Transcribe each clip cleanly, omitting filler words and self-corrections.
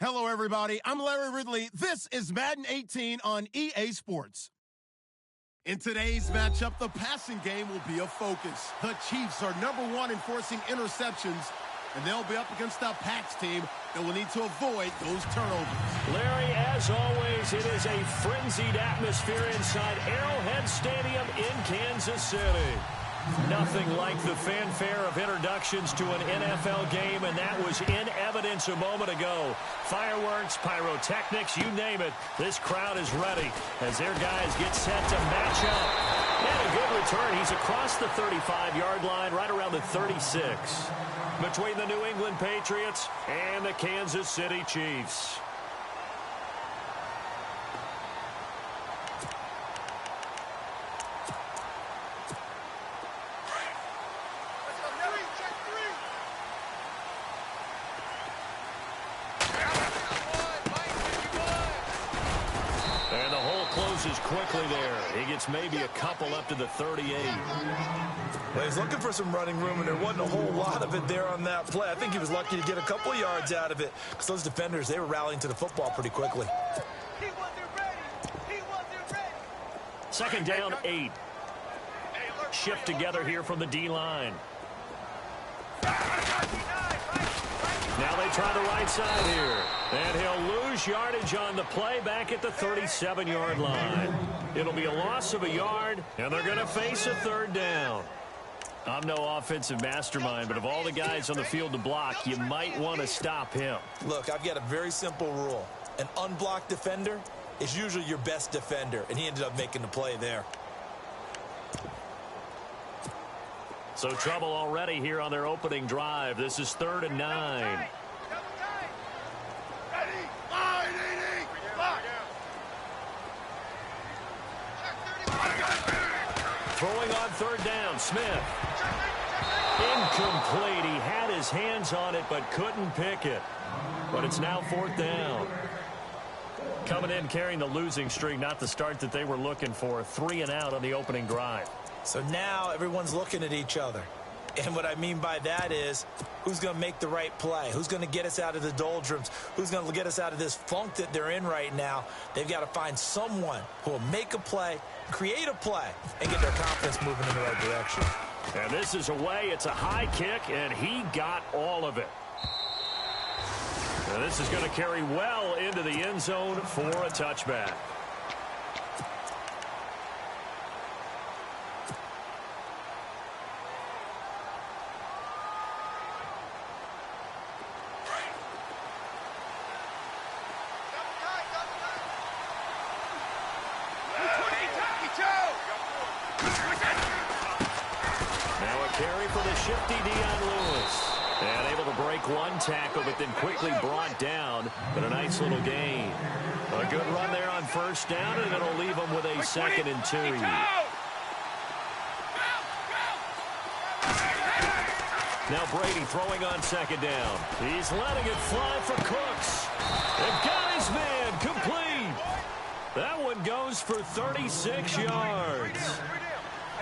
Hello, everybody. I'm Larry Ridley. This is Madden 18 on EA Sports. In today's matchup, the passing game will be a focus. The Chiefs are #1 in forcing interceptions, and they'll be up against a Pats team that will need to avoid those turnovers. Larry, as always, it is a frenzied atmosphere inside Arrowhead Stadium in Kansas City. Nothing like the fanfare of introductions to an NFL game, and that was in evidence a moment ago. Fireworks, pyrotechnics, you name it. This crowd is ready as their guys get set to match up. And a good return. He's across the 35-yard line, right around the 36. Between the New England Patriots and the Kansas City Chiefs. Quickly there. He gets maybe a couple up to the 38. Well, he's looking for some running room, and there wasn't a whole lot of it there on that play. I think he was lucky to get a couple yards out of it because those defenders, they were rallying to the football pretty quickly. He wasn't ready. He wasn't ready. Second down, 8. Shift together here from the D-line. Now they try the right side here. And he'll lose yardage on the play back at the 37-yard line. It'll be a loss of a yard, and they're going to face a third down. I'm no offensive mastermind, but of all the guys on the field to block, you might want to stop him. Look, I've got a very simple rule. An unblocked defender is usually your best defender, and he ended up making the play there. So trouble already here on their opening drive. This is 3rd and 9. Throwing on 3rd down, Smith. Incomplete. He had his hands on it but couldn't pick it. But it's now 4th down. Coming in carrying the losing streak, not the start that they were looking for. 3 and out on the opening drive. So now everyone's looking at each other. And what I mean by that is, who's going to make the right play? Who's going to get us out of the doldrums? Who's going to get us out of this funk that they're in right now? They've got to find someone who will make a play, create a play, and get their confidence moving in the right direction. And this is away. It's a high kick, and he got all of it. And this is going to carry well into the end zone for a touchback. Tackle, but then quickly brought down, but a nice little gain. A good run there on 1st down, and it'll leave them with a 2nd and 2. Now Brady throwing on 2nd down. He's letting it fly for Cooks. And got his man complete. That one goes for 36 yards.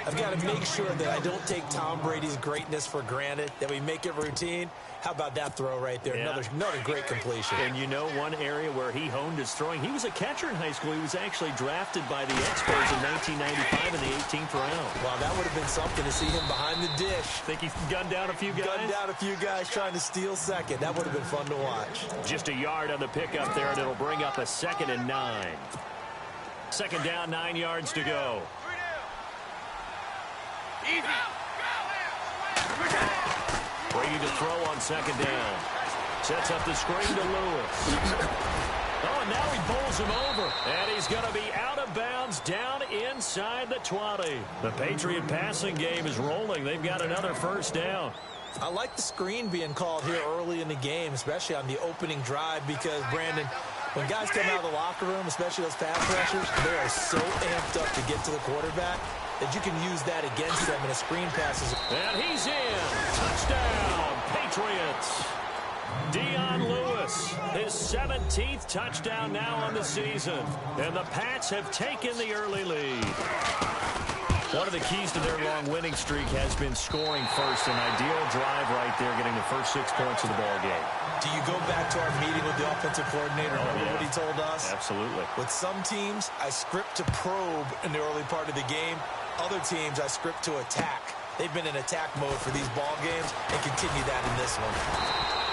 I've got to make sure that I don't take Tom Brady's greatness for granted, that we make it routine. How about that throw right there? Yeah. Another great completion. And you know one area where he honed his throwing, he was a catcher in high school. He was actually drafted by the Expos in 1995 in the 18th round. Wow, that would have been something to see him behind the dish. Think he gunned down a few guys? Gunned down a few guys trying to steal second. That would have been fun to watch. Just a yard on the pickup there, and it'll bring up a 2nd and 9. 2nd down, 9 yards to go. Brady to throw on 2nd down. Sets up the screen to Lewis. Oh, and now he bowls him over. And he's going to be out of bounds down inside the 20. The Patriot passing game is rolling. They've got another 1st down. I like the screen being called here early in the game, especially on the opening drive, because, Brandon, when guys come out of the locker room, especially those pass rushers, they are so amped up to get to the quarterback that you can use that against them in a screen passes. And he's in. Touchdown, Patriots. Dion Lewis, his 17th touchdown now on the season. And the Pats have taken the early lead. One of the keys to their long winning streak has been scoring first. An ideal drive right there, getting the first 6 points of the ball game. Do you go back to our meeting with the offensive coordinator? Remember what he told us? Absolutely. With some teams, I script to probe in the early part of the game. Other teams, I script to attack. They've been in attack mode for these ball games and continue that in this one.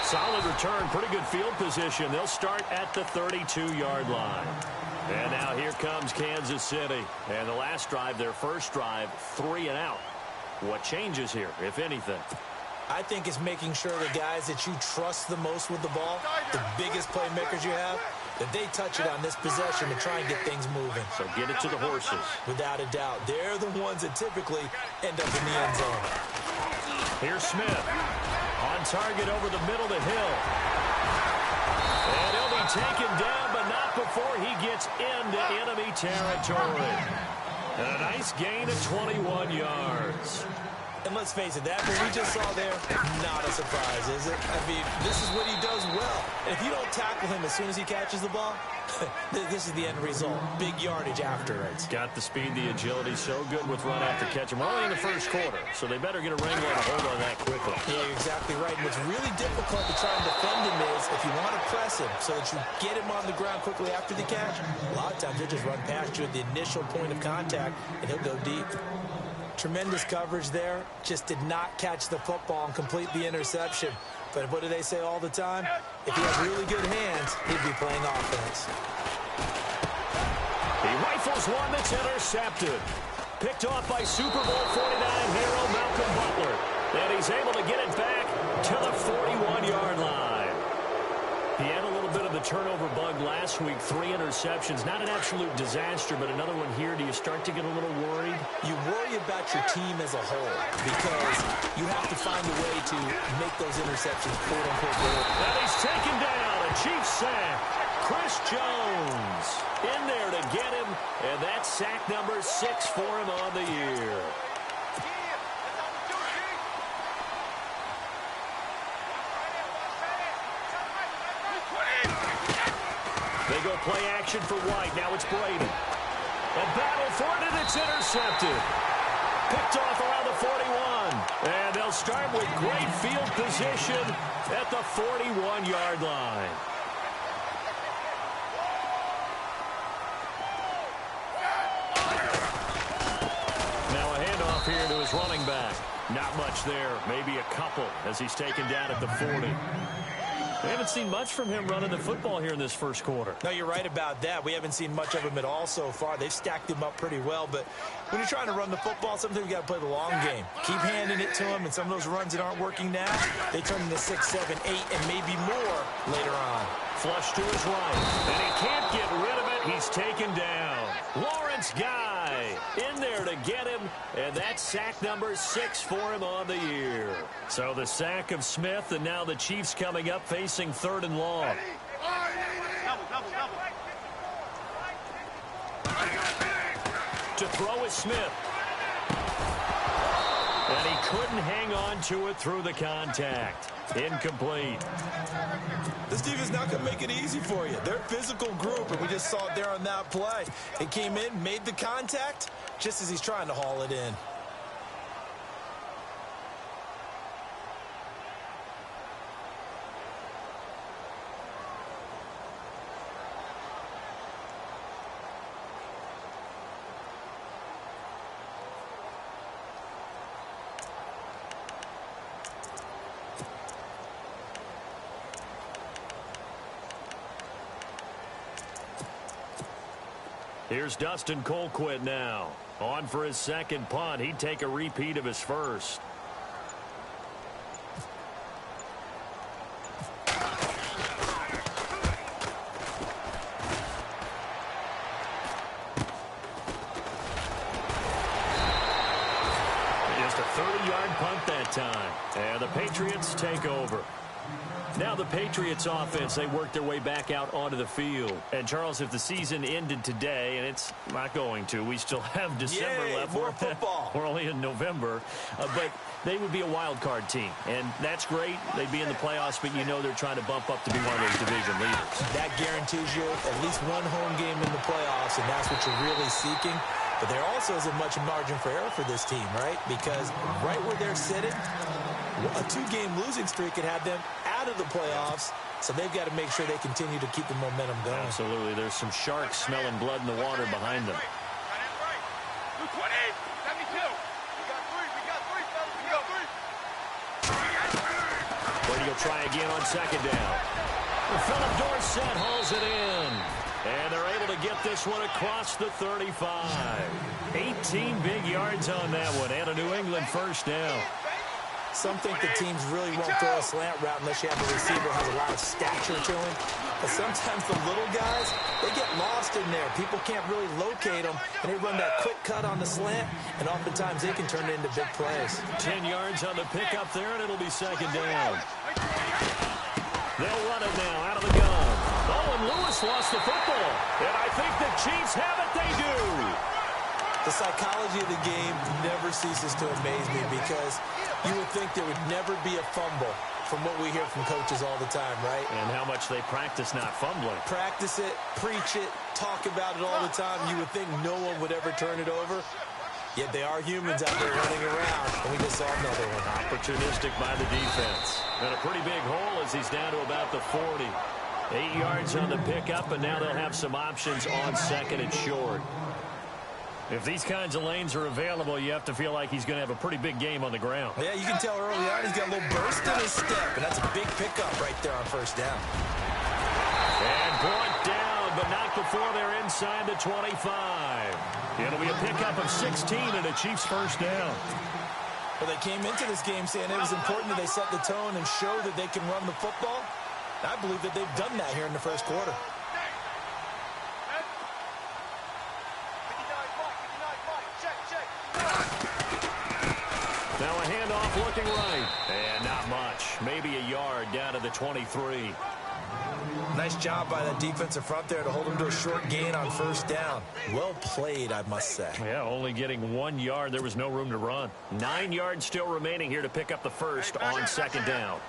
Solid return, pretty good field position. They'll start at the 32-yard line. And now here comes Kansas City. And the last drive, their first drive, 3 and out. What changes here, if anything? I think it's making sure the guys that you trust the most with the ball, the biggest playmakers you have, that they touch it on this possession to try and get things moving. So get it to the horses. Without a doubt. They're the ones that typically end up in the end zone. Here's Smith. On target over the middle to Hill. And he'll be taken down, but not before he gets into enemy territory. And a nice gain of 21 yards. And let's face it, that what we just saw there, not a surprise, is it? I mean, this is what he does well. And if you don't tackle him as soon as he catches the ball, this is the end result. Big yardage after it. Got the speed, the agility, so good with run after catch. We're only in the first quarter, so they better get a wrangle and a hold on that quickly. Yeah, you're exactly right. And what's really difficult to try and defend him is if you want to press him so that you get him on the ground quickly after the catch, a lot of times he'll just run past you at the initial point of contact, and he'll go deep. Tremendous coverage there. Just did not catch the football and complete the interception. But what do they say all the time? If he had really good hands, he'd be playing offense. He rifles one that's intercepted. Picked off by Super Bowl 49 hero Malcolm Butler. And he's able to get it back to the 41-yard line. He had a little bit of the turnover bug last week. 3 interceptions. Not an absolute disaster, but another one here. Do you start to get a little worried? You worry about your team as a whole because you have to find a way to make those interceptions, quote-unquote, goal. And he's taken down. A Chiefs sack. Chris Jones in there to get him. And that's sack number 6 for him on the year. They go play action for White. Now it's Brady. A battle for it, and it's intercepted. Picked off around the 41. And they'll start with great field position at the 41-yard line. Now a handoff here to his running back. Not much there. Maybe a couple as he's taken down at the 40. We haven't seen much from him running the football here in this first quarter. No, you're right about that. We haven't seen much of him at all so far. They've stacked him up pretty well, but when you're trying to run the football, sometimes you got to play the long game. Keep handing it to him, and some of those runs that aren't working now, they turn into 6, 7, 8, and maybe more later on. Flush to his right, and he can't get rid of it. He's taken down. Lawrence Guy in there to get him, and that's sack number 6 for him on the year. So the sack of Smith, and now the Chiefs coming up facing 3rd and long. To throw is Smith. And he couldn't hang on to it through the contact. Incomplete. This defense not going to make it easy for you. They're a physical group, and we just saw it there on that play. It came in, made the contact, just as he's trying to haul it in. Here's Dustin Colquitt now. On for his second punt. He'd take a repeat of his first. Just a 30-yard punt that time. And the Patriots take over. Now the Patriots offense, they work their way back out onto the field. And, Charles, if the season ended today, and it's not going to, we still have December left. More football. We're only in November. But they would be a wild card team. And that's great. They'd be in the playoffs, but you know they're trying to bump up to be one of those division leaders. That guarantees you at least one home game in the playoffs, and that's what you're really seeking. But there also isn't much margin for error for this team, right? Because right where they're sitting, a 2-game losing streak could have them out of the playoffs. So they've got to make sure they continue to keep the momentum going. Absolutely. There's some sharks smelling blood in the water behind them. Brady will try again on second down. Philip Dorsett hauls it in. And they're able to get this one across the 35. 18 big yards on that one, and a New England first down. Some think the teams really won't throw a slant route unless you have a receiver who has a lot of stature to him. But sometimes the little guys, they get lost in there. People can't really locate them, and they run that quick cut on the slant, and oftentimes they can turn it into big plays. 10 yards on the pickup there, and it'll be second down. They'll run it now out of the gun. Oh, and Lewis lost the football. And I think the Chiefs have it. They do. The psychology of the game never ceases to amaze me because you would think there would never be a fumble from what we hear from coaches all the time, right? And how much they practice not fumbling. Practice it, preach it, talk about it all the time. You would think no one would ever turn it over. Yet they are humans out there running around, and we just saw another one. Opportunistic by the defense. And a pretty big hole as he's down to about the 40. 8 yards on the pickup, and now they'll have some options on second and short. If these kinds of lanes are available, you have to feel like he's going to have a pretty big game on the ground. Yeah, you can tell early on he's got a little burst in his step, and that's a big pickup right there on first down. And brought down, but not before they're inside the 25. It'll be a pickup of 16 and a Chiefs first down. Well, they came into this game saying it was important that they set the tone and show that they can run the football. I believe that they've done that here in the first quarter. Now a handoff looking right. And not much. Maybe a yard down to the 23. Nice job by that defensive front there to hold them to a short gain on first down. Well played, I must say. Yeah, only getting 1 yard. There was no room to run. 9 yards still remaining here to pick up the first on second down.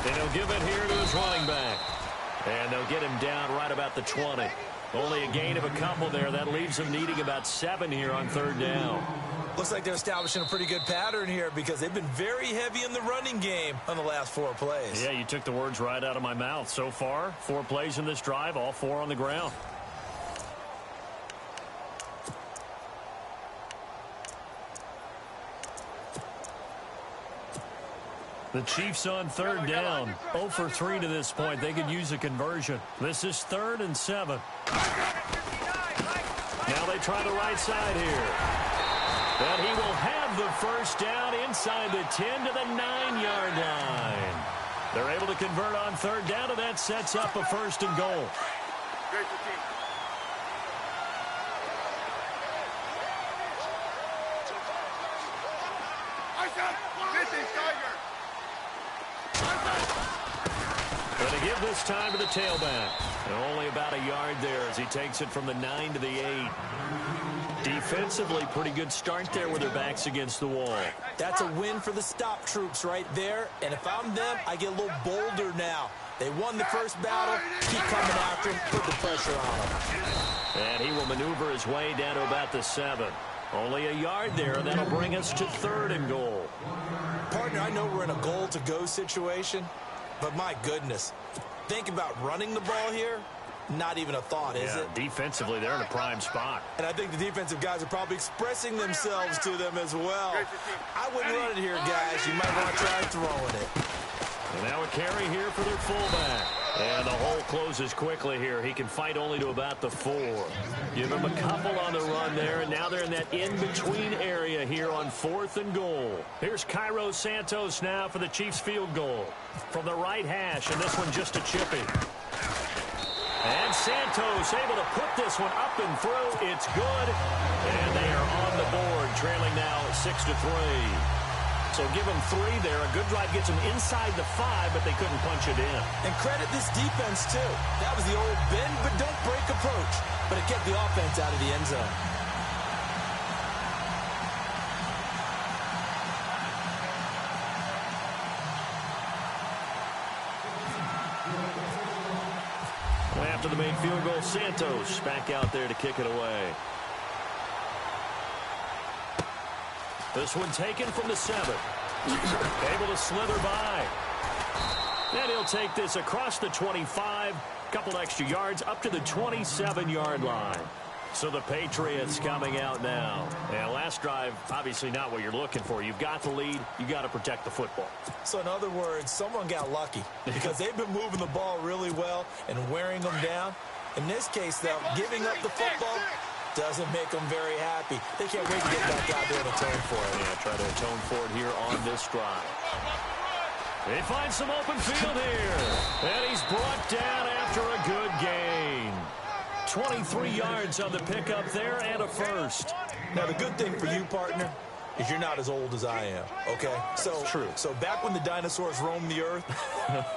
And he'll give it here to his running back. And they'll get him down right about the 20. Only a gain of a couple there. That leaves them needing about 7 here on third down. Looks like they're establishing a pretty good pattern here because they've been very heavy in the running game on the last 4 plays. Yeah, you took the words right out of my mouth. So far, 4 plays in this drive, all 4 on the ground. The Chiefs on third down. 0 for 3 to this point. They could use a conversion. This is 3rd and 7. Now they try the right side here. And he will have the first down inside the 10 to the 9-yard line. They're able to convert on third down, and that sets up a 1st and goal. Going to give this time to the tailback. And only about a yard there as he takes it from the 9 to the 8. Defensively, pretty good start there with their backs against the wall. That's a win for the stop troops right there. And if I'm them, I get a little bolder now. They won the first battle. Keep coming after him. Put the pressure on him. And he will maneuver his way down to about the 7. Only a yard there, and that'll bring us to 3rd and goal. Partner, I know we're in a goal-to-go situation, but my goodness, think about running the ball here. Not even a thought, is it? Defensively, they're in a prime spot. And I think the defensive guys are probably expressing themselves to them as well. I wouldn't run it here, guys. You might want to try throwing it. And now a carry here for their fullback. And the hole closes quickly here. He can fight only to about the 4. Give him a couple on the run there, and now they're in that in-between area here on 4th and goal. Here's Cairo Santos now for the Chiefs field goal. From the right hash, and this one just a chippy. And Santos able to put this one up and through. It's good. And they are on the board, trailing now 6-3. So give them 3 there. A good drive gets them inside the 5, but they couldn't punch it in. And credit this defense, too. That was the old bend but don't break approach. But it kept the offense out of the end zone. After the made field goal, Santos back out there to kick it away. This one taken from the 7. Able to slither by. And he'll take this across the 25. Couple extra yards up to the 27-yard line. So the Patriots coming out now. And last drive, obviously not what you're looking for. You've got the lead. You've got to protect the football. So in other words, someone got lucky because they've been moving the ball really well and wearing them down. In this case, though, giving up the football doesn't make them very happy. They can't wait to get back out there and atone for it. Yeah, try to atone for it here on this drive. He finds some open field here. And he's brought down after a good gain. 23 yards on the pickup there and a first. Now, the good thing for you, partner, is you're not as old as I am, okay? So, true. So back when the dinosaurs roamed the earth,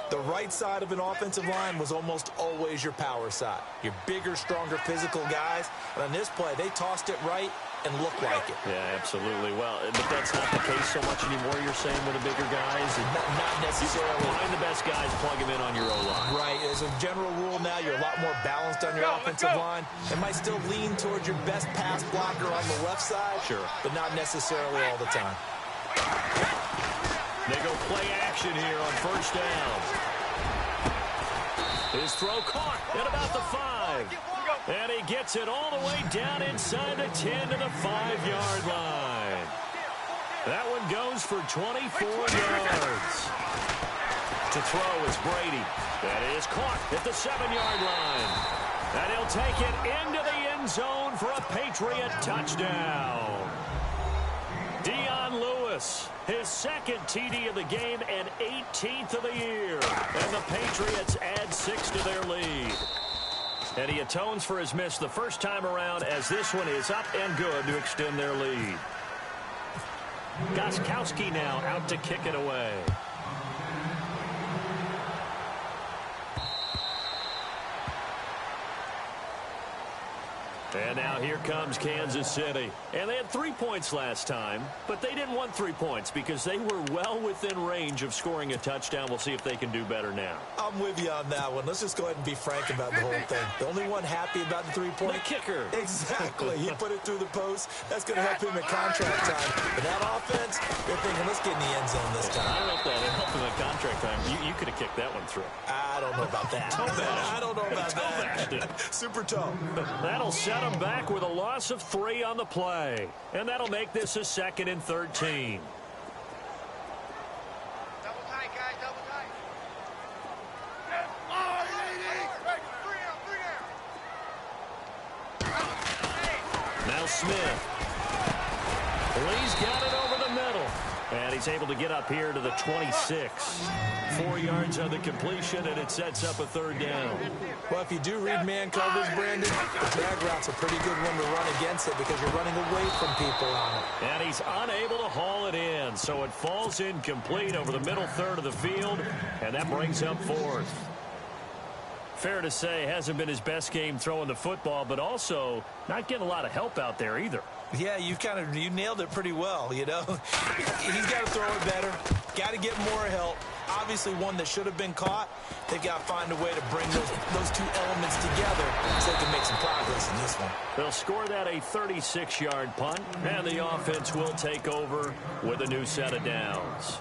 the right side of an offensive line was almost always your power side. Your bigger, stronger, physical guys. And on this play, they tossed it right and looked like it. Yeah, absolutely. Well, but that's not the case so much anymore, you're saying, with the bigger guys? Not necessarily. Find the best guys, plug them in on your O-line. Right. As a general rule now, you're a lot more balanced on your offensive line. It might still lean towards your best pass blocker on the left side. Sure. But not necessarily all the time. They go play action here on first down. His throw caught at about the 5. And he gets it all the way down inside the 10 to the 5-yard line. That one goes for 24 yards. To throw is Brady. That is caught at the 7-yard line. And he'll take it into the end zone for a Patriot touchdown. Dion Lewis, his second TD of the game and 18th of the year. And the Patriots add 6 to their lead. And he atones for his miss the first time around as this one is up and good to extend their lead. Gostkowski now out to kick it away. And now here comes Kansas City. And they had 3 points last time, but they didn't want 3 points because they were well within range of scoring a touchdown. We'll see if they can do better now. I'm with you on that one. Let's just go ahead and be frank about the whole thing. The only one happy about the 3-point. The kicker. Exactly. He put it through the post. That's going to help him in contract time. But that offense, they're thinking, let's get in the end zone this time. I don't know if that helped him in contract time. You could have kicked that one through. I don't know about that. I don't know about that. Super toe. That'll set him back with a loss of 3 on the play. And that'll make this a 2nd and 13. Double tight, guys, double tight. Now Smith. Lee's got it over the middle. And he's able to get up here to the 26. 4 yards on the completion, and it sets up a 3rd down. Well, if you do read man coverage, Brandon, drag route's a pretty good one to run against it because you're running away from people on it. And he's unable to haul it in, so it falls incomplete over the middle third of the field, and that brings up 4th. Fair to say, hasn't been his best game throwing the football, but also not getting a lot of help out there either. Yeah, you nailed it pretty well, you know. He's got to throw it better. Got to get more help. Obviously one that should have been caught. They've got to find a way to bring those two elements together so they can make some progress in this one. They'll score that a 36-yard punt, and the offense will take over with a new set of downs.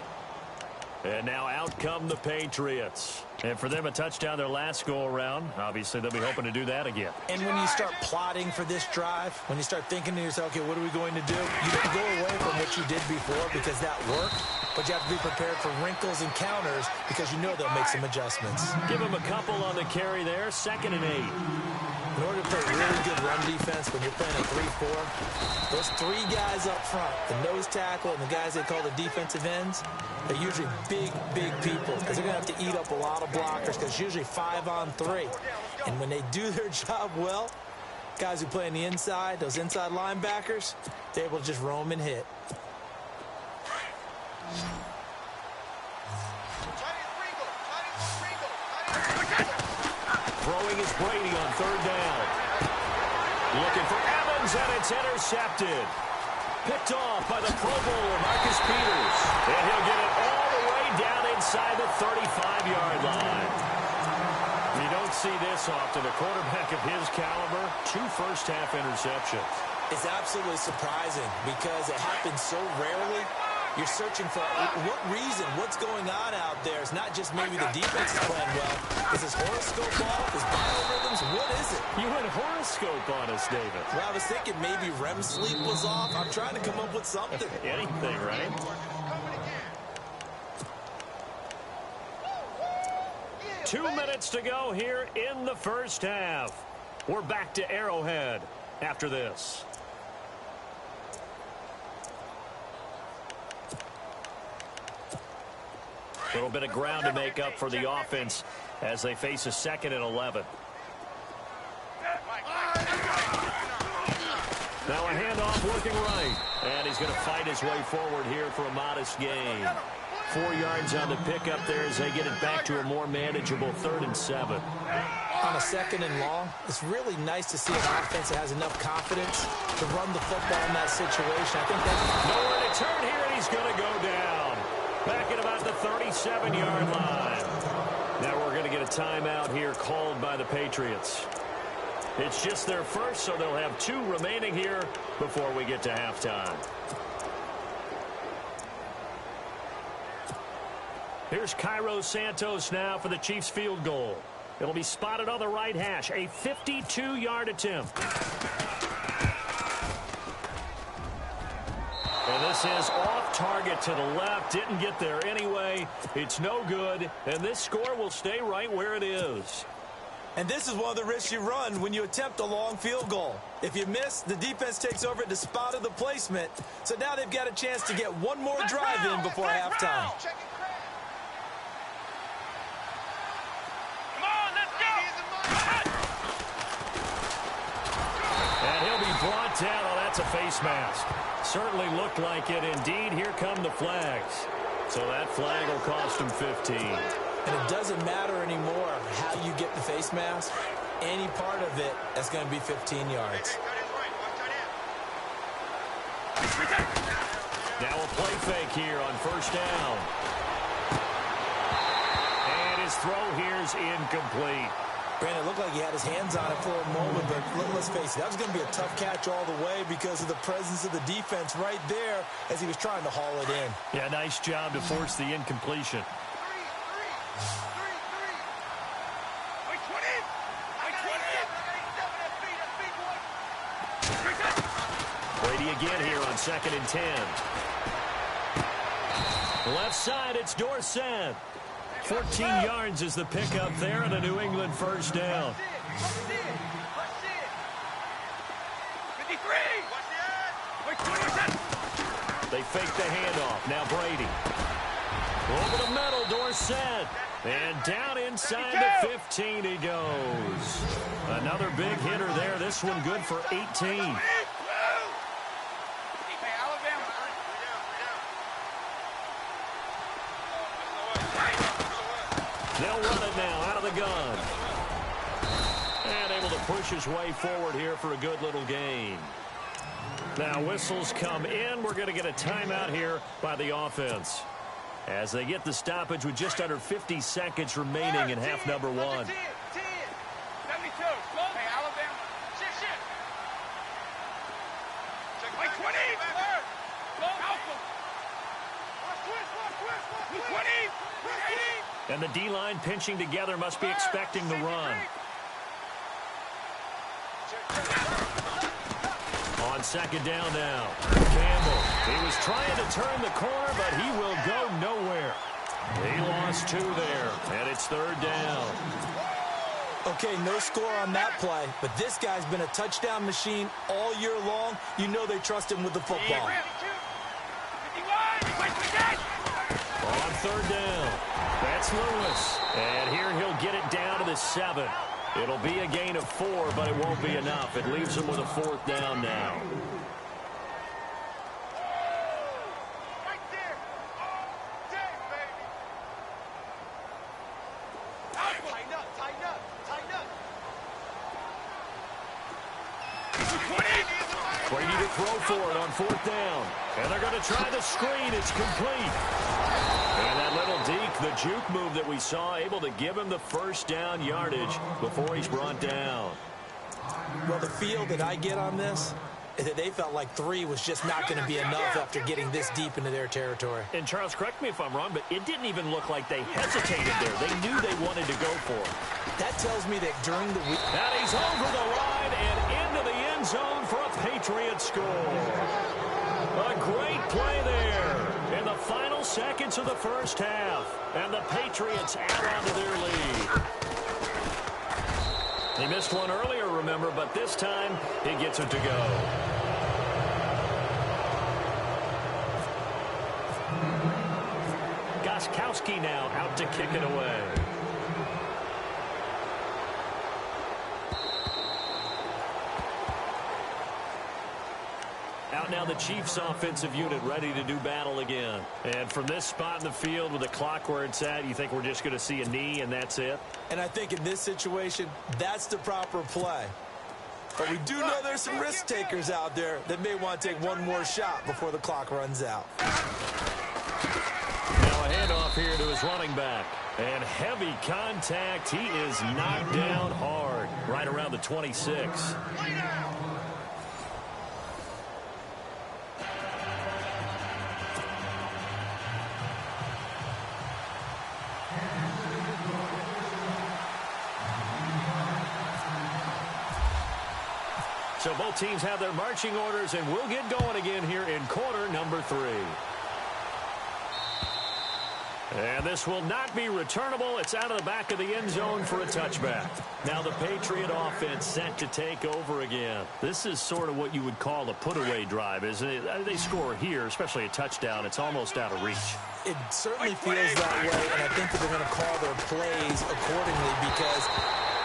And now out come the Patriots. And for them, a touchdown their last go-around. Obviously, they'll be hoping to do that again. And when you start plotting for this drive, when you start thinking to yourself, okay, what are we going to do? You don't go away from what you did before because that worked. But you have to be prepared for wrinkles and counters because you know they'll make some adjustments. Give them a couple on the carry there. 2nd and 8. In order to play really good run defense when you're playing a 3-4, those 3 guys up front, the nose tackle and the guys they call the defensive ends, they're usually big, big people because they're going to have to eat up a lot of blockers because it's usually 5-on-3. And when they do their job well, guys who play on the inside, those inside linebackers, they're able to just roam and hit. Throwing is Brady on 3rd down. Looking for Evans, and it's intercepted. Picked off by the Pro Bowler, Marcus Peters. And he'll get it all the way down inside the 35-yard line. You don't see this pass off to the quarterback of his caliber. 2 first-half interceptions. It's absolutely surprising because it happens so rarely. You're searching for what reason, what's going on out there. It's not just maybe the defense is playing well. Is his horoscope off? His biorhythms? What is it? You went horoscope on us, David. Well, I was thinking maybe REM sleep was off. I'm trying to come up with something. Anything, right? Two minutes to go here in the first half. We're back to Arrowhead after this. A little bit of ground to make up for the offense as they face a 2nd and 11. Now a handoff working right. And he's going to fight his way forward here for a modest gain. 4 yards on the pickup there as they get it back to a more manageable 3rd and 7. On a 2nd and long, it's really nice to see an offense that has enough confidence to run the football in that situation. I think that's nowhere to turn here, and he's going to go down. Back at about the 37-yard line. Now we're going to get a timeout here called by the Patriots. It's just their first, so they'll have 2 remaining here before we get to halftime. Here's Cairo Santos now for the Chiefs field goal. It'll be spotted on the right hash. A 52-yard attempt. And this is off target to the left. Didn't get there anyway. It's no good. And this score will stay right where it is. And this is one of the risks you run when you attempt a long field goal. If you miss, the defense takes over at the spot of the placement. So now they've got a chance to get one more drive in before halftime. And he'll be brought down. Oh, that's a face mask. Certainly looked like it. Indeed, here come the flags. So that flag will cost him 15. And it doesn't matter anymore how you get the face mask. Any part of it, that's going to be 15 yards. Now a play fake here on 1st down. And his throw here's incomplete. Brandon, it looked like he had his hands on it for a moment, but let's face it, that was going to be a tough catch all the way because of the presence of the defense right there as he was trying to haul it in. Yeah, nice job to force the incompletion. Brady again here on 2nd and 10. Left side, it's Dorsett. 14 yards is the pickup there and a New England 1st down. They fake the handoff. Now Brady. Over the middle, Dorsett. And down inside the 15 he goes. Another big hitter there. This one good for 18. They'll run it now out of the gun. And able to push his way forward here for a good little gain. Now whistles come in. We're going to get a timeout here by the offense. As they get the stoppage with just under 50 seconds remaining in half number 1. And the D-line pinching together must be expecting the run. On 2nd down now. Campbell. He was trying to turn the corner, but he will go nowhere. He lost 2 there, and it's 3rd down. Okay, no score on that play, but this guy's been a touchdown machine all year long. You know they trust him with the football. On 3rd down. That's Lewis. And here he'll get it down to the 7. It'll be a gain of 4, but it won't be enough. It leaves him with a 4th down now. Brady to throw for it on 4th down. And they're going to try the screen. It's complete. And that little deke The juke move that we saw, able to give him the first down yardage before he's brought down. Well, the feel that I get on this is that they felt like 3 was just not going to be enough after getting this deep into their territory. And, Charles, correct me if I'm wrong, but it didn't even look like they hesitated there. They knew they wanted to go for it. That tells me that during the week... And he's over the line and into the end zone for a Patriots score. A great play there in the final seconds of the first half. And the Patriots add on to their lead. He missed one earlier, remember, but this time he gets it to go. Gostkowski now out to kick it away. Out now the Chiefs offensive unit ready to do battle again. And from this spot in the field with the clock where it's at, you think we're just going to see a knee and that's it? And I think in this situation, that's the proper play. But we do know there's some risk takers out there that may want to take one more shot before the clock runs out. Now a handoff here to his running back. And heavy contact. He is knocked down hard right around the 26. So both teams have their marching orders, and we'll get going again here in quarter number 3. And this will not be returnable. It's out of the back of the end zone for a touchback. Now the Patriot offense set to take over again. This is sort of what you would call a put-away drive, isn't it? They score here, especially a touchdown. It's almost out of reach. It certainly feels that way, and I think that they're going to call their plays accordingly because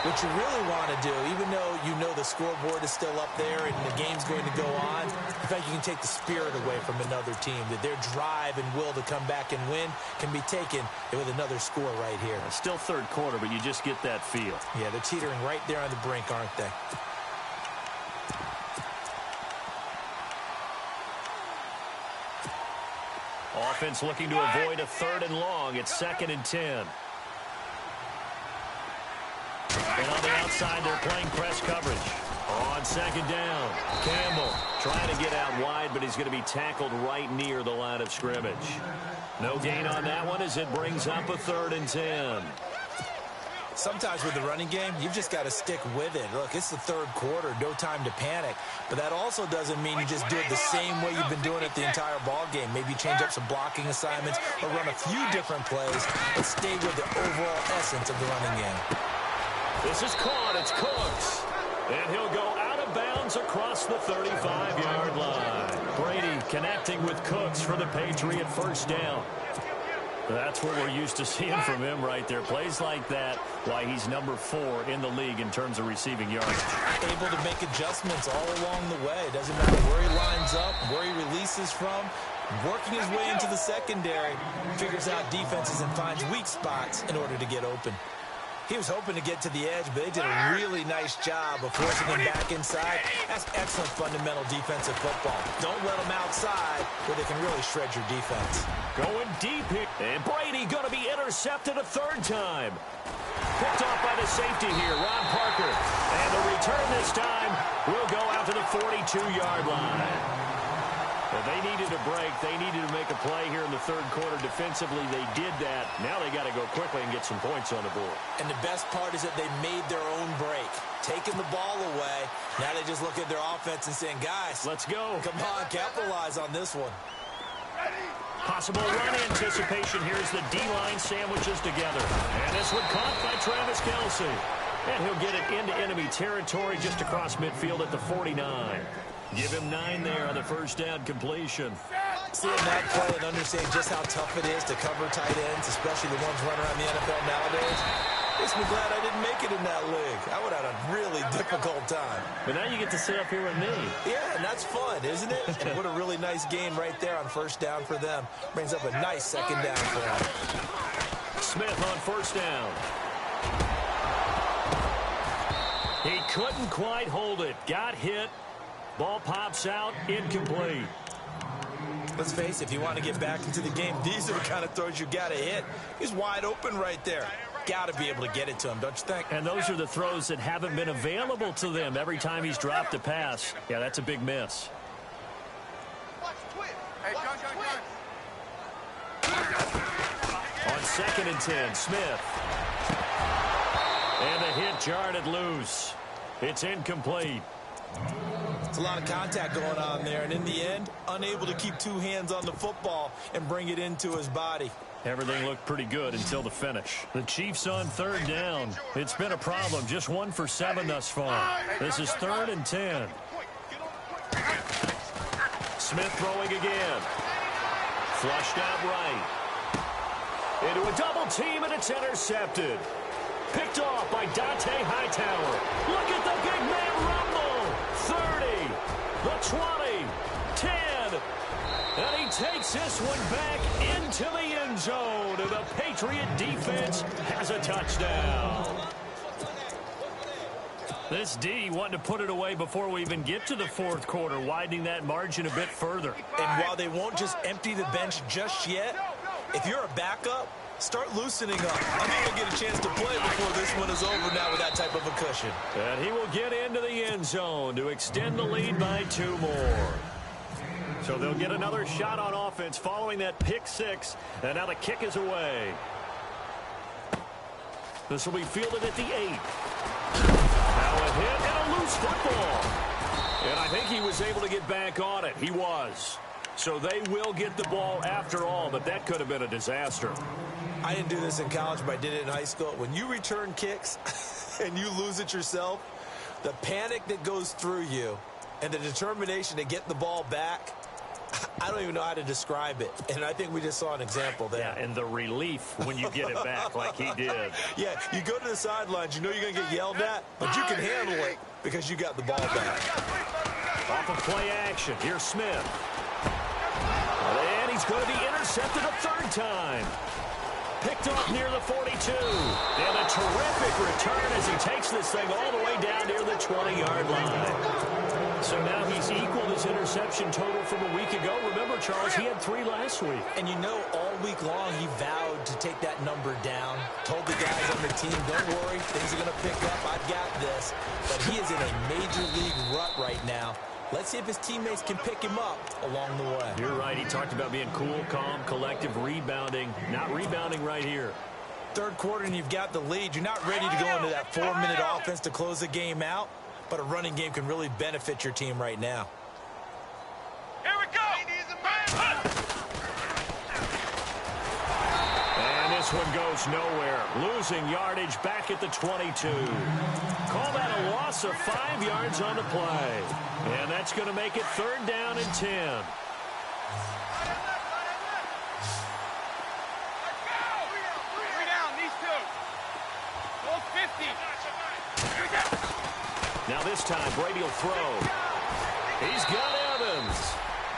what you really want to do, even though you know the scoreboard is still up there and the game's going to go on, in fact, you can take the spirit away from another team, that their drive and will to come back and win can be taken with another score right here. Still third quarter, but you just get that feel. Yeah, they're teetering right there on the brink, aren't they? Offense looking to avoid a 3rd and long. It's 2nd and 10. And on the outside, they're playing press coverage. On 2nd down, Campbell trying to get out wide, but he's going to be tackled right near the line of scrimmage. No gain on that one as it brings up a 3rd and 10. Sometimes with the running game, you've just got to stick with it. Look, it's the 3rd quarter, no time to panic. But that also doesn't mean you just do it the same way you've been doing it the entire ball game. Maybe change up some blocking assignments or run a few different plays, but stay with the overall essence of the running game. This is caught. It's Cooks. And he'll go out of bounds across the 35-yard line. Brady connecting with Cooks for the Patriot first down. That's what we're used to seeing from him right there. Plays like that, why he's number 4 in the league in terms of receiving yards. Able to make adjustments all along the way. Doesn't matter where he lines up, where he releases from. Working his way into the secondary, figures out defenses and finds weak spots in order to get open. He was hoping to get to the edge, but they did a really nice job of forcing him back inside. That's excellent fundamental defensive football. Don't let them outside where they can really shred your defense. Going deep here. And Brady going to be intercepted a 3rd time. Picked off by the safety here, Ron Parker. And the return this time will go out to the 42-yard line. But they needed a break. They needed to make a play here in the 3rd quarter defensively. They did that. Now they got to go quickly and get some points on the board. And the best part is that they made their own break. Taking the ball away. Now they just look at their offense and saying, guys, let's go. Come on, capitalize on this one. Possible run anticipation here as the D-line sandwiches together. And this one caught by Travis Kelce. And he'll get it into enemy territory just across midfield at the 49. Give him 9 there on the first down completion. Seeing that play and understanding just how tough it is to cover tight ends, especially the ones running around the NFL nowadays, makes me glad I didn't make it in that league. I would have had a really difficult time. But now you get to sit up here with me. Yeah, and that's fun, isn't it? And what a really nice game right there on first down for them. Brings up a nice 2nd down for them. Smith on first down. He couldn't quite hold it. Got hit. Ball pops out, incomplete. Let's face it, if you want to get back into the game, these are the kind of throws you got to hit. He's wide open right there. Got to be able to get it to him, don't you think? And those are the throws that haven't been available to them every time he's dropped a pass. Yeah, that's a big miss. On 2nd and 10, Smith. And the hit jarred loose. It's incomplete. It's a lot of contact going on there, and in the end, unable to keep two hands on the football and bring it into his body. Everything looked pretty good until the finish. The Chiefs on 3rd down. It's been a problem. Just 1 for 7 thus far. This is 3rd and 10. Smith throwing again. Flushed out right. Into a double team, and it's intercepted. Picked off by Dante Hightower. Look at the big man rumble. 30, the 20, 10. And he takes this one back into the end zone. And the Patriot defense has a touchdown. This D wanting to put it away before we even get to the 4th quarter, widening that margin a bit further. And while they won't just empty the bench just yet, if you're a backup, start loosening up. I think you'll get a chance to play before this one is over now with that type of a cushion. And he will get into the end zone to extend the lead by 2 more. So they'll get another shot on offense following that pick 6. And now the kick is away. This will be fielded at the 8. Now a hit and a loose football. And I think he was able to get back on it. He was. So they will get the ball after all, but that could have been a disaster. I didn't do this in college, but I did it in high school. When you return kicks and you lose it yourself, the panic that goes through you and the determination to get the ball back, I don't even know how to describe it. And I think we just saw an example there. Yeah, and the relief when you get it back like he did. Yeah, you go to the sidelines, you know you're going to get yelled at, but you can handle it because you got the ball back. Off of play action, here's Smith. And he's going to be intercepted a 3rd time. Picked off near the 42. And a terrific return as he takes this thing all the way down near the 20-yard line. So now he's equaled his interception total from a week ago. Remember, Charles, he had 3 last week. And you know, all week long he vowed to take that number down. Told the guys on the team, don't worry, things are going to pick up. I've got this. But he is in a major league rut right now. Let's see if his teammates can pick him up along the way. You're right. He talked about being cool, calm, collective, rebounding. Not rebounding right here. 3rd quarter and you've got the lead. You're not ready to go into that 4-minute offense to close the game out, but a running game can really benefit your team right now. Here we go. And this one goes nowhere. Losing yardage back at the 22. Call that a loss of 5 yards on the play. And that's going to make it 3rd down and 10. Now this time, Brady will throw. He's got Evans.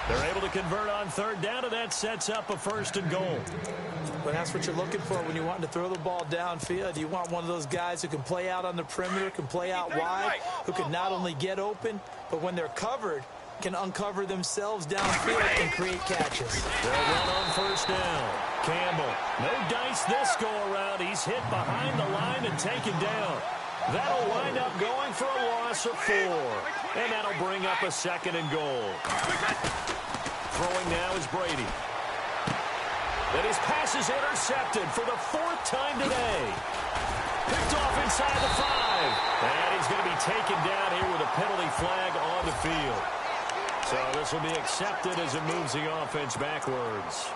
They're able to convert on 3rd down, and that sets up a 1st and goal. But that's what you're looking for when you want to throw the ball downfield. You want one of those guys who can play out on the perimeter, can play out wide, who can not only get open, but when they're covered, can uncover themselves downfield and create catches. They'll run on 1st down. Campbell, no dice this go-around. He's hit behind the line and taken down. That'll wind up going for a loss of 4. And that'll bring up a 2nd and goal. Throwing now is Brady. And his pass is intercepted for the 4th time today. Picked off inside the 5. And he's going to be taken down here with a penalty flag on the field. So this will be accepted as it moves the offense backwards.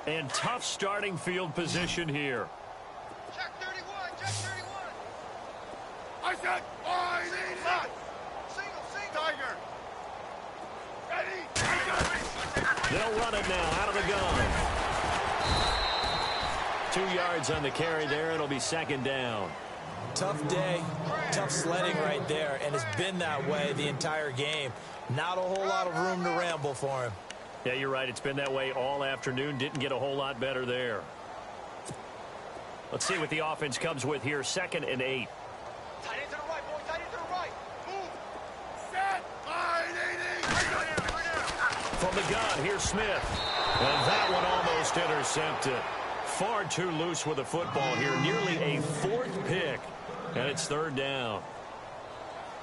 And tough starting field position here. Check 30 Tiger. Ready. They'll run it now out of the gun. 2 yards on the carry there. It'll be second down. Tough day, tough sledding right there, and it's been that way the entire game. Not a whole lot of room to ramble for him. Yeah, you're right. It's been that way all afternoon. Didn't get a whole lot better there. Let's see what the offense comes with here. 2nd and 8. Tight end to the right, boy. Tight end to the right. Move. Set. From the gun, here's Smith. And that one almost intercepted. Far too loose with the football here. Nearly a 4th pick. And it's 3rd down.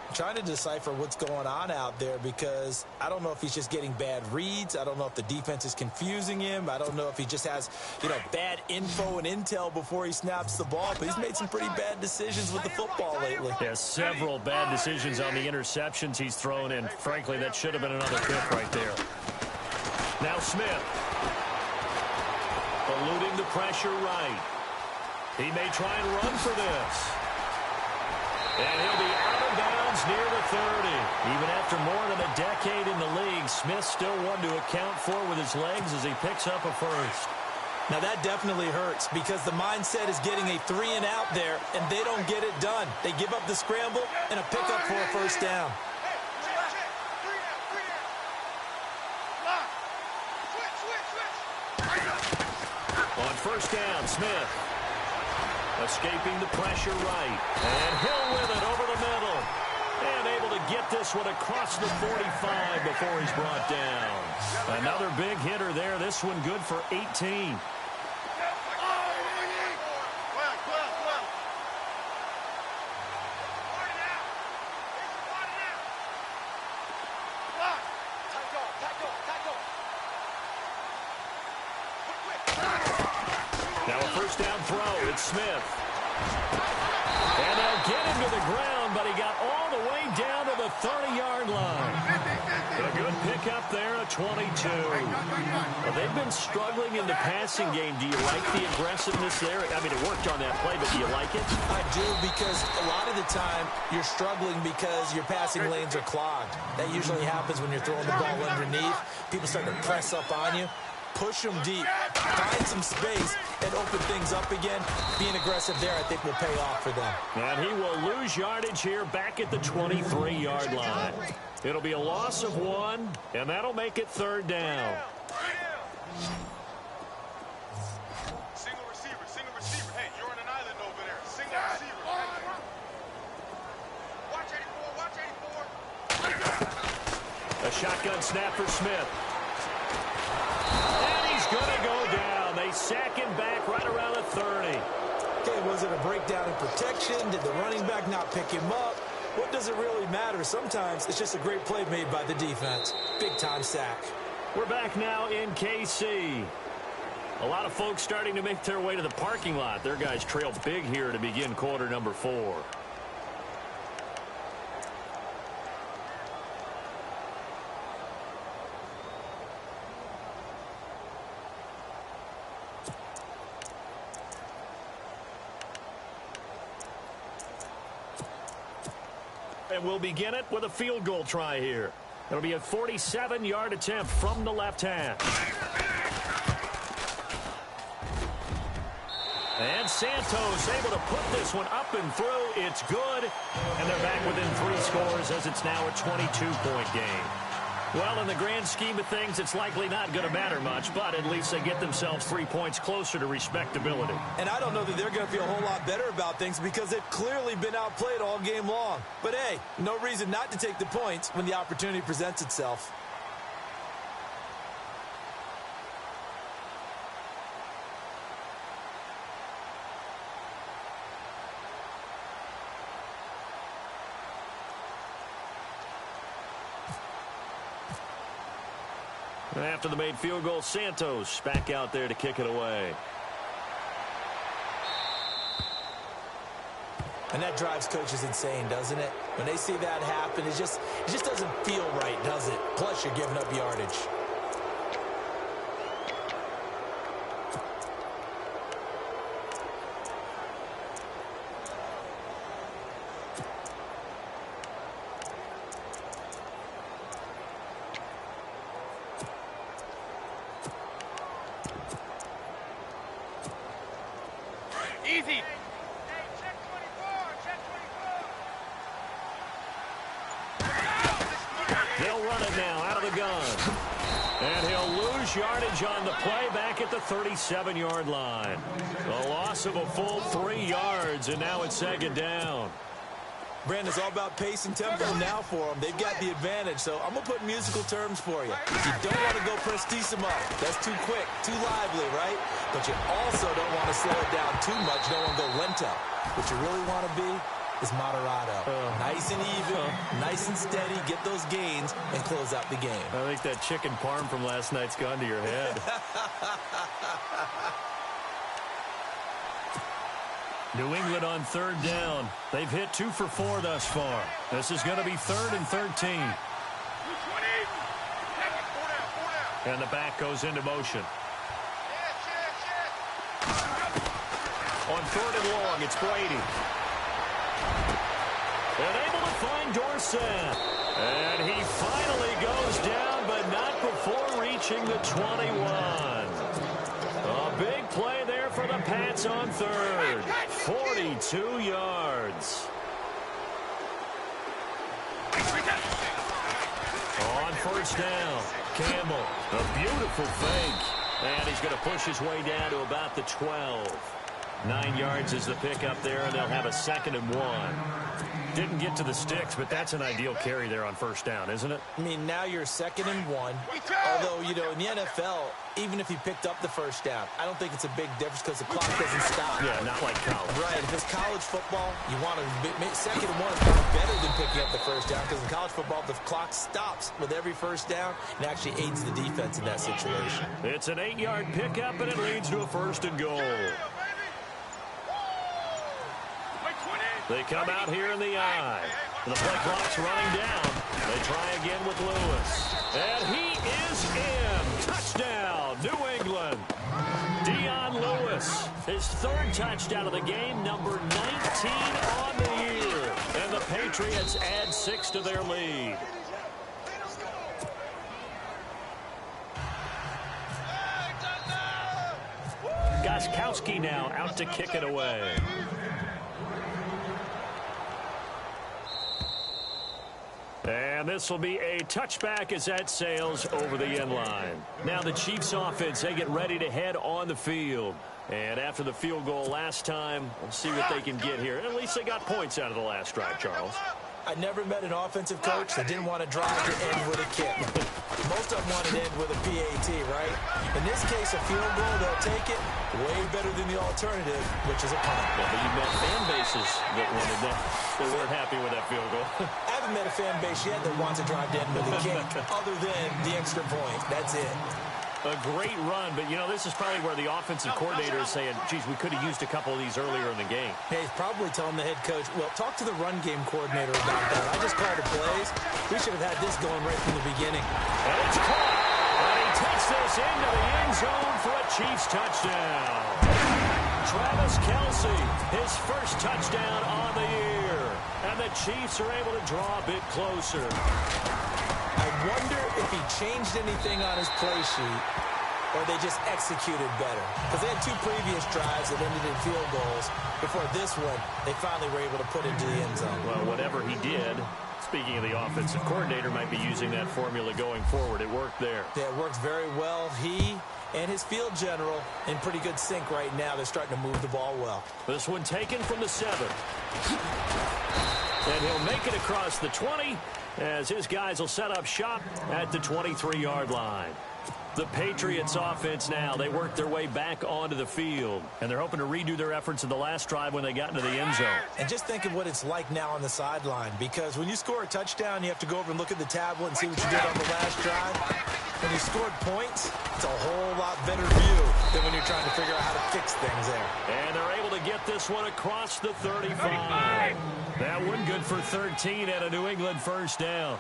I'm trying to decipher what's going on out there because I don't know if he's just getting bad reads. I don't know if the defense is confusing him. I don't know if he just has, bad info and intel before he snaps the ball. But he's made some pretty bad decisions with the football lately. Yeah, several bad decisions on the interceptions he's thrown in. Frankly, that should have been another pick right there. Now Smith. Eluding the pressure right. He may try and run for this. And he'll be out of bounds near the 30. Even after more than a decade in the league, Smith still one to account for with his legs as he picks up a first. Now that definitely hurts because the mindset is getting a 3-and-out there, and they don't get it done. They give up the scramble and a pickup for a first down. On first down, Smith. Escaping the pressure right. And Hill with it over the middle. And able to get this one across the 45 before he's brought down. Another big hitter there. This one good for 18. Now a first down throw. It's Smith. And they'll get him to the ground, but he got all the way down to the 30-yard line. A good pickup there, a 22. Well, they've been struggling in the passing game. Do you like the aggressiveness there? I mean, it worked on that play, but do you like it? I do, because a lot of the time you're struggling because your passing lanes are clogged. That usually happens when you're throwing the ball underneath. People start to press up on you. Push them deep, find some space, and open things up again. Being aggressive there, I think, will pay off for them. And he will lose yardage here back at the 23-yard line. It'll be a loss of 1, and that'll make it 3rd down. Single receiver. Hey, you're on an island over there. Single receiver. Watch 84. A shotgun snap for Smith. And he's going to go down. They sack him back right around the 30. Okay, was it a breakdown in protection? Did the running back not pick him up? What does it really matter? Sometimes it's just a great play made by the defense. Big-time sack. We're back now in KC. A lot of folks starting to make their way to the parking lot. Their guys trail big here to begin quarter number 4. And we'll begin it with a field goal try here. It'll be a 47-yard attempt from the left half. And Santos able to put this one up and through. It's good. And they're back within 3 scores as it's now a 22-point game. Well, in the grand scheme of things, it's likely not going to matter much, but at least they get themselves 3 points closer to respectability. And I don't know that they're going to feel a whole lot better about things because they've clearly been outplayed all game long. But, hey, no reason not to take the points when the opportunity presents itself. And after the made field goal, Santos back out there to kick it away. And that drives coaches insane, doesn't it? When they see that happen, it just doesn't feel right, does it? Plus, you're giving up yardage. And he'll lose yardage on the play back at the 37-yard line. A loss of a full 3 yards, and now it's second down. Brandon, it's all about pace and tempo now for them. They've got the advantage, so I'm going to put musical terms for you. You don't want to go prestissimo. That's too quick, too lively, right? But you also don't want to slow it down too much. You don't want to go lento. What you really want to be is moderado. Nice and even, nice and steady. Get those gains and close out the game. I think that chicken parm from last night's gone to your head. New England on third down. They've hit 2 for 4 thus far. This is going to be 3rd and 13. And the back goes into motion. On 3rd and long, it's Brady. And able to find Dorsett. And he finally goes down, but not before reaching the 21. A big play there for the Pats on 3rd. 42 yards. On 1st down, Campbell. A beautiful fake. And he's going to push his way down to about the 12. 9 yards is the pickup there, and they'll have a 2nd and 1. Didn't get to the sticks, but that's an ideal carry there on 1st down, isn't it? I mean, now you're 2nd and 1. Although, you know, in the NFL, even if he picked up the 1st down, I don't think it's a big difference because the clock doesn't stop. Yeah, not like college. Right. If it's college football, you want to make 2nd and 1 is kind of better than picking up the 1st down because in college football, the clock stops with every 1st down and actually aids the defense in that situation. It's an 8-yard pickup, and it leads to a 1st and goal. They come out here in the eye. The play clock's running down. They try again with Lewis. And he is in. Touchdown, New England. Dion Lewis, his 3rd touchdown of the game, number 19 on the year. And the Patriots add 6 to their lead. Gostkowski now out to kick it away. And this will be a touchback as that sails over the end line. Now the Chiefs offense, they get ready to head on the field. And after the field goal last time, we'll see what they can get here. At least they got points out of the last drive, Charles. I never met an offensive coach that didn't want to drive to end with a kick. Most of them want to end with a PAT, right? In this case, a field goal, they'll take it. Way better than the alternative, which is a punt. Yeah, but you met fan bases that wanted that. They weren't happy with that field goal. I haven't met a fan base yet that wants to drive to end with a kick other than the extra point. That's it. A great run, but, you know, this is probably where the offensive coordinator is saying, geez, we could have used a couple of these earlier in the game. Hey, he's probably telling the head coach, well, talk to the run game coordinator about that. I just called the plays. We should have had this going right from the beginning. And it's caught. And he takes this into the end zone for a Chiefs touchdown. Travis Kelce, his 1st touchdown on the year. And the Chiefs are able to draw a bit closer. I wonder if he changed anything on his play sheet or they just executed better. Because they had 2 previous drives that ended in field goals. Before this one, they finally were able to put into the end zone. Well, whatever he did, speaking of the offensive coordinator, might be using that formula going forward. It worked there. Yeah, it worked very well. He and his field general in pretty good sync right now. They're starting to move the ball well. This one taken from the 7. And he'll make it across the 20 as his guys will set up shop at the 23-yard line. The Patriots offense now, they work their way back onto the field. And they're hoping to redo their efforts in the last drive when they got into the end zone. And just think of what it's like now on the sideline. Because when you score a touchdown, you have to go over and look at the tablet and see what you did on the last drive. When you scored points, it's a whole lot better view than when you're trying to figure out how to fix things there. And they're able to get this one across the 35. That one good for 13 and a New England 1st down.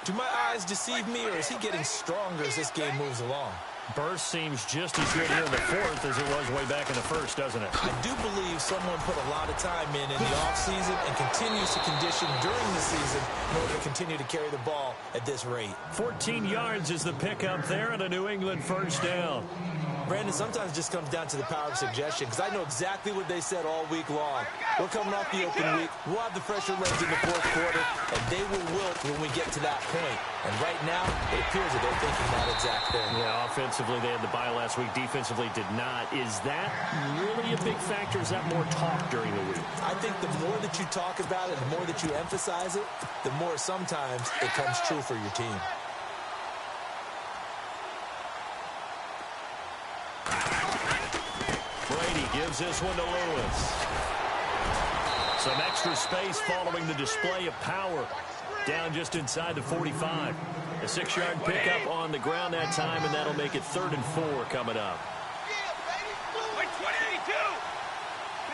Do my eyes deceive me, or is he getting stronger as this game moves along? Burst seems just as good here in the 4th as it was way back in the 1st, doesn't it? I do believe someone put a lot of time in the offseason and continues to condition during the season in order to continue to carry the ball at this rate. 14 yards is the pickup there and a New England 1st down. Brandon, sometimes it just comes down to the power of suggestion because I know exactly what they said all week long. We're coming off the open week. We'll have the fresher legs in the 4th quarter, and they will wilt when we get to that point. And right now, it appears that they're thinking that exact thing. Yeah, offensively, they had the bye last week. Defensively, did not. Is that really a big factor? Is that more talk during the week? I think the more that you talk about it, the more that you emphasize it, the more sometimes it comes true for your team. Brady gives this one to Lewis. Some extra space following the display of power. Down just inside the 45. A 6-yard pickup on the ground that time, and that'll make it 3rd and 4 coming up. Wait, 22!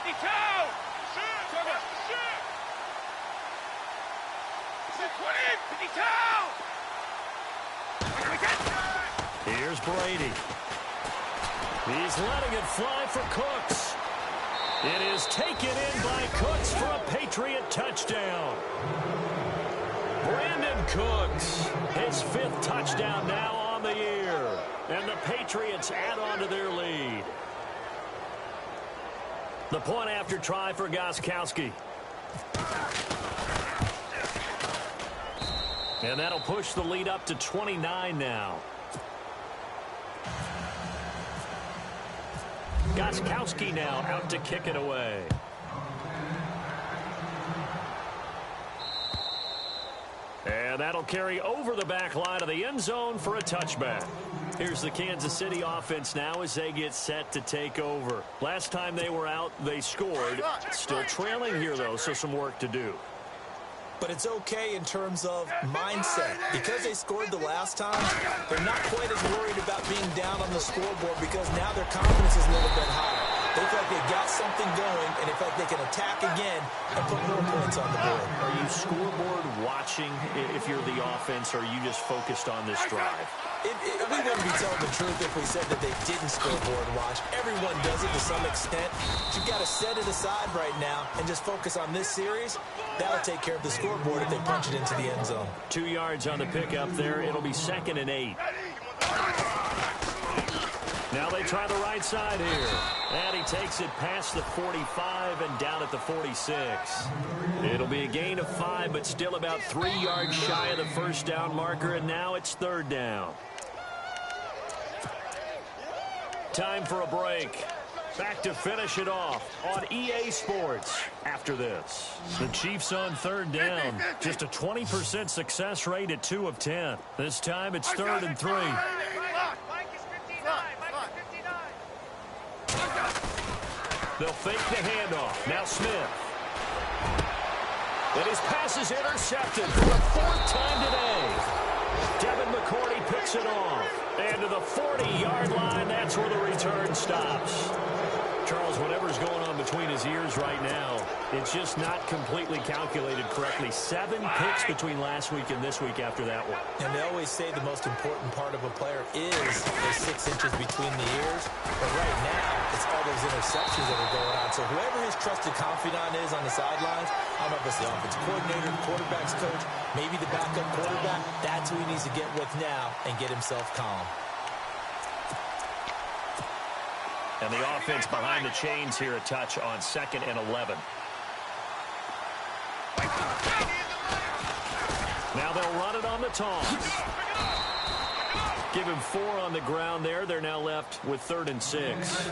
52! Here's Brady. He's letting it fly for Cooks. It is taken in by Cooks for a Patriot touchdown. Brandon Cooks, his 5th touchdown now on the year. And the Patriots add on to their lead. The point after try for Gostkowski. And that'll push the lead up to 29 now. Gostkowski now out to kick it away. And that'll carry over the back line of the end zone for a touchback. Here's the Kansas City offense now as they get set to take over. Last time they were out, they scored. Still trailing here, though, so some work to do. But it's okay in terms of mindset. Because they scored the last time, they're not quite as worried about being down on the scoreboard because now their confidence is a little bit higher. They feel like they've got something going, and they feel like they can attack again and put more points on the board. Are you scoreboard watching if you're the offense, or are you just focused on this drive? We wouldn't be telling the truth if we said that they didn't scoreboard watch. Everyone does it to some extent. But you've got to set it aside right now and just focus on this series. That'll take care of the scoreboard if they punch it into the end zone. 2 yards on the pickup there. It'll be 2nd and 8. Now they try the right side here. And he takes it past the 45 and down at the 46. It'll be a gain of 5, but still about 3 yards shy of the first down marker, and now it's 3rd down. Time for a break. Back to finish it off on EA Sports after this. The Chiefs on 3rd down. Just a 20% success rate at 2 of 10. This time it's 3rd and 3. They'll fake the handoff. Now Smith. And his pass is intercepted for the 4th time today. Devin McCourty picks it off. And to the 40-yard line, that's where the return stops. Charles, whatever's going on between his ears right now, it's just not completely calculated correctly. 7 picks between last week and this week after that one. And they always say the most important part of a player is the 6 inches between the ears. But right now, it's all those interceptions that are going on. So whoever his trusted confidant is on the sidelines, I don't know if it's the offensive coordinator, the quarterback's coach, maybe the backup quarterback, that's who he needs to get with now and get himself calm. And the offense behind the chains here, a touch on 2nd and 11. Now they'll run it on the toss. Give him 4 on the ground there. They're now left with 3rd and 6.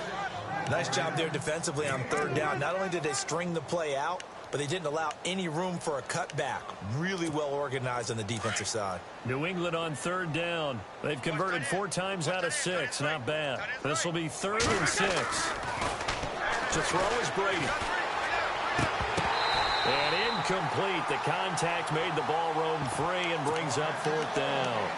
Nice job there defensively on 3rd down. Not only did they string the play out, but they didn't allow any room for a cutback. Really well organized on the defensive side. New England on 3rd down. They've converted 4 times out of 6. Not bad. This will be 3rd and 6. To throw is Brady. And incomplete. The contact made the ball roam free and brings up 4th down.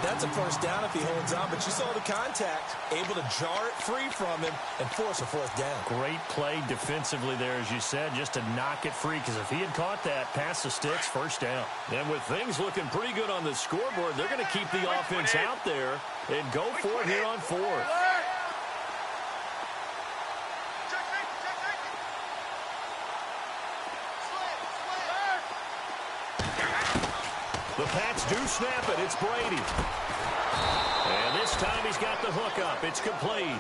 That's a 1st down if he holds on, but you saw the contact, able to jar it free from him and force a 4th down. Great play defensively there, as you said, just to knock it free, because if he had caught that, pass the sticks, 1st down. And with things looking pretty good on the scoreboard, they're going to keep the offense out there and go for it here on 4th. The Pats do snap it. It's Brady. And This time he's got the hook up. It's complete.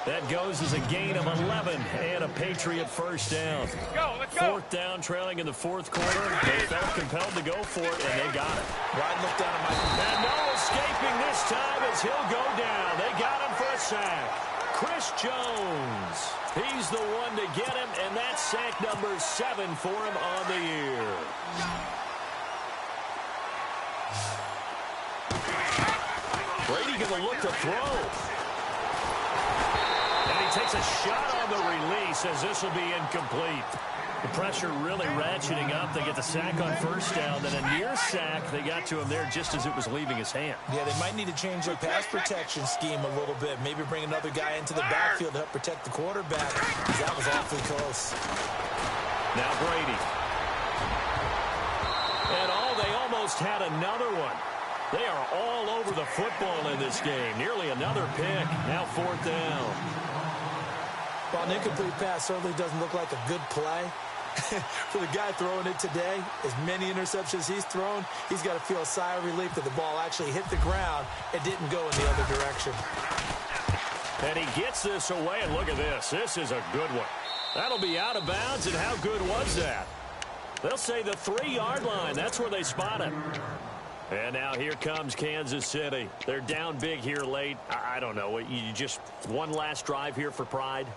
That goes as a gain of 11 and a Patriot first down. Let's go. Fourth down, trailing in the fourth quarter. They felt compelled to go for it, and they got it. Ryan looked down at my... And no escaping this time as he'll go down. They got him for a sack. Chris Jones. He's the one to get him, and that's sack number 7 for him on the year. Brady going to look to throw. And he takes a shot on the release as this will be incomplete. The pressure really ratcheting up. They get the sack on first down. Then a near sack. They got to him there just as it was leaving his hand. Yeah, they might need to change their pass protection scheme a little bit. Maybe bring another guy into the backfield to help protect the quarterback. That was awfully close. Now Brady. And they almost had another one. They are all over the football in this game. Nearly another pick. Now fourth down. Well, an incomplete pass certainly doesn't look like a good play. For the guy throwing it today, as many interceptions he's thrown, he's got to feel a sigh of relief that the ball actually hit the ground and didn't go in the other direction. And he gets this away, and look at this. This is a good one. That'll be out of bounds, and how good was that? They'll say the 3-yard line. That's where they spot it. And now here comes Kansas City. They're down big here late. I don't know. You just one last drive here for pride?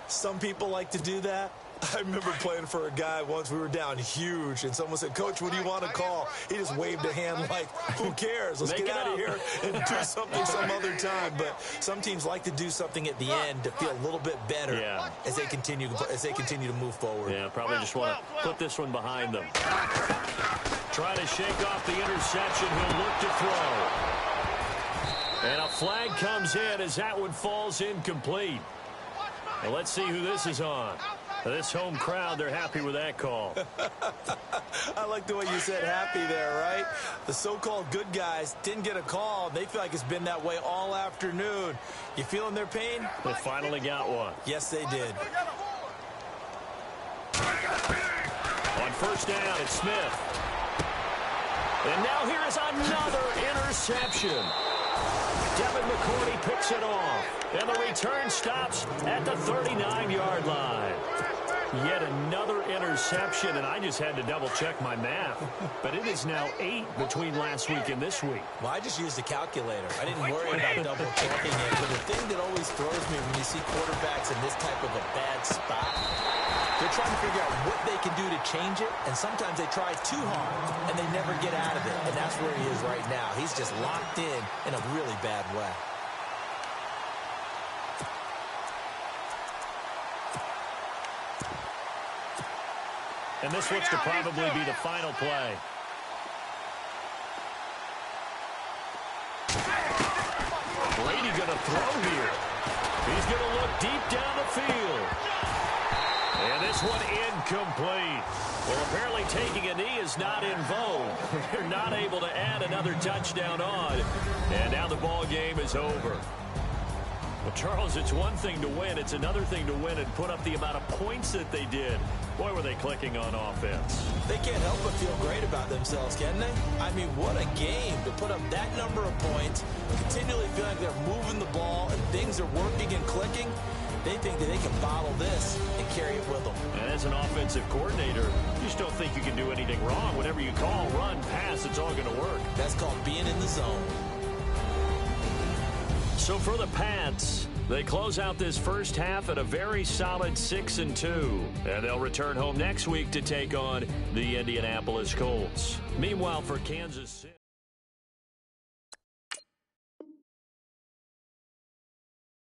Some people like to do that. I remember playing for a guy once. We were down huge, and someone said, "Coach, what do you want to call?" He just waved a hand like, who cares? Let's get out of here and do something some other time. But some teams like to do something at the end to feel a little bit better as they continue to move forward. Yeah, probably just want to put this one behind them. Trying to shake off the interception. He'll look to throw. And a flag comes in as that one falls incomplete. Well, let's see who this is on. This home crowd, they're happy with that call. I like the way you said happy there, right? The so-called good guys didn't get a call. They feel like it's been that way all afternoon. You feeling their pain? They finally got one. Yes, they did. On first down, it's Smith. And now here is another interception. Devin McCourty picks it off. And the return stops at the 39-yard line. Yet another interception, and I just had to double-check my math. But it is now 8 between last week and this week. Well, I just used a calculator. I didn't worry about double-checking it. But the thing that always throws me when you see quarterbacks in this type of a bad spot, they're trying to figure out what they can do to change it, and sometimes they try too hard, and they never get out of it. And that's where he is right now. He's just locked in a really bad way. And this looks to probably be the final play. Brady going to throw here. He's going to look deep down the field. And this one incomplete. Well, apparently taking a knee is not in vogue. They're not able to add another touchdown on. And now the ball game is over. Well, Charles, it's one thing to win. It's another thing to win and put up the amount of points that they did. Boy, were they clicking on offense. They can't help but feel great about themselves, can they? I mean, what a game to put up that number of points, continually feeling like they're moving the ball and things are working and clicking. They think that they can bottle this and carry it with them. And as an offensive coordinator, you just don't think you can do anything wrong. Whatever you call, run, pass, it's all going to work. That's called being in the zone. So for the Pats, they close out this first half at a very solid 6-2. And they'll return home next week to take on the Indianapolis Colts. Meanwhile, for Kansas City.